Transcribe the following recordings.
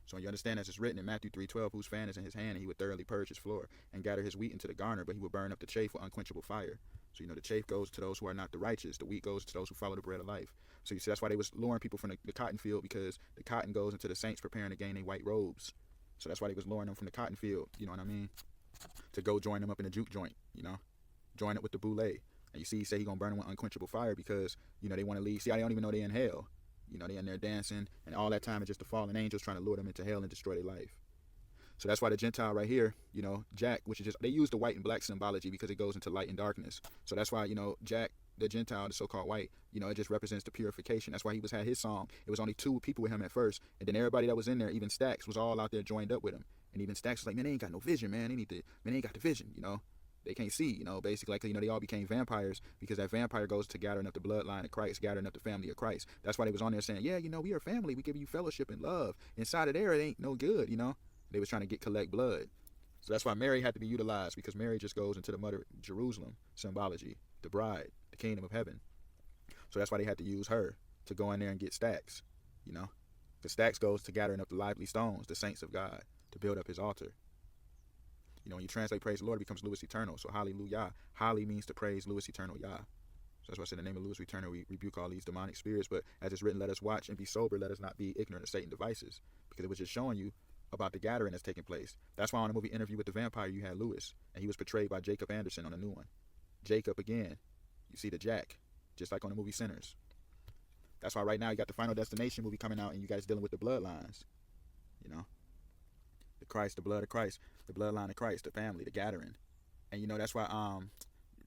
So you understand, as it's written in Matthew 3:12, whose fan is in his hand, and he would thoroughly purge his floor and gather his wheat into the garner, but he would burn up the chaff with unquenchable fire. So the chaff goes to those who are not the righteous. The wheat goes to those who follow the bread of life. So you see, that's why they was luring people from the cotton field, because the cotton goes into the saints preparing to gain their white robes. So that's why they was luring them from the cotton field. You know what I mean? To go join them up in the juke joint. Join it with the boule. And you see, he say he gonna burn them with unquenchable fire because they want to leave. See, I don't even know they in hell. They in there dancing, and all that time is just the fallen angels trying to lure them into hell and destroy their life. So that's why the Gentile right here, Jack, which is just, they use the white and black symbology because it goes into light and darkness. So that's why, Jack, the Gentile, the so-called white, it just represents the purification. That's why he had his song. It was only 2 people with him at first, and then everybody that was in there, even Stax, was all out there joined up with him. And even Stax was like, man, they ain't got no vision, man. They ain't got the vision, They can't see, basically, like, they all became vampires because that vampire goes to gathering up the bloodline of Christ, gathering up the family of Christ. That's why they was on there saying, yeah, we are family. We give you fellowship and love. Inside of there, it ain't no good, They was trying to collect blood. So that's why Mary had to be utilized, because Mary just goes into the mother Jerusalem symbology, the bride, the kingdom of heaven. So that's why they had to use her to go in there and get Stax, The Stax goes to gathering up the lively stones, the saints of God, to build up his altar. When you translate praise the Lord, it becomes Louis Eternal. So hallelujah. Holly means to praise Louis Eternal Yah. So that's why I said in the name of Louis Eternal, we rebuke all these demonic spirits. But as it's written, let us watch and be sober. Let us not be ignorant of Satan's devices. Because it was just showing you about the gathering that's taking place. That's why on the movie Interview with the Vampire, you had Louis. And he was portrayed by Jacob Anderson on the new one. Jacob again. You see the Jack. Just like on the movie Sinners. That's why right now you got the Final Destination movie coming out, and you guys dealing with the bloodlines. The Christ, the blood of Christ, the bloodline of Christ, the family, the gathering. And that's why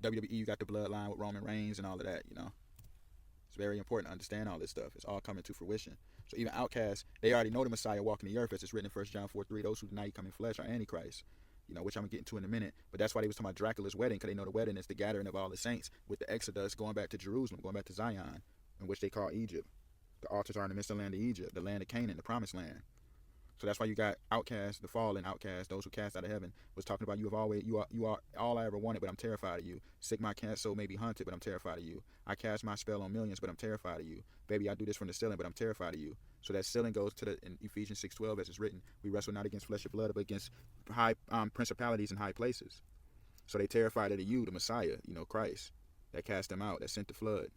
WWE, you got the bloodline with Roman Reigns and all of that. It's very important to understand all this stuff. It's all coming to fruition. So even outcasts, they already know the Messiah walking the earth, as it's written in 1 John 4:3. Those who deny he come in flesh are Antichrist. Which I'm going to get into in a minute. But that's why they was talking about Dracula's wedding, because they know the wedding is the gathering of all the saints with the Exodus going back to Jerusalem, going back to Zion, in which they call Egypt. The altars are in the midst of the land of Egypt, the land of Canaan, the promised land. So that's why you got outcasts, the fallen outcasts, those who cast out of heaven, was talking about you are all I ever wanted, but I'm terrified of you. Sick my cast soul may be hunted, but I'm terrified of you. I cast my spell on millions, but I'm terrified of you. Baby, I do this from the ceiling, but I'm terrified of you. So that ceiling goes to in Ephesians 6:12, as it's written, we wrestle not against flesh and blood, but against high principalities in high places. So they terrified of you, the Messiah, Christ, that cast them out, that sent the flood.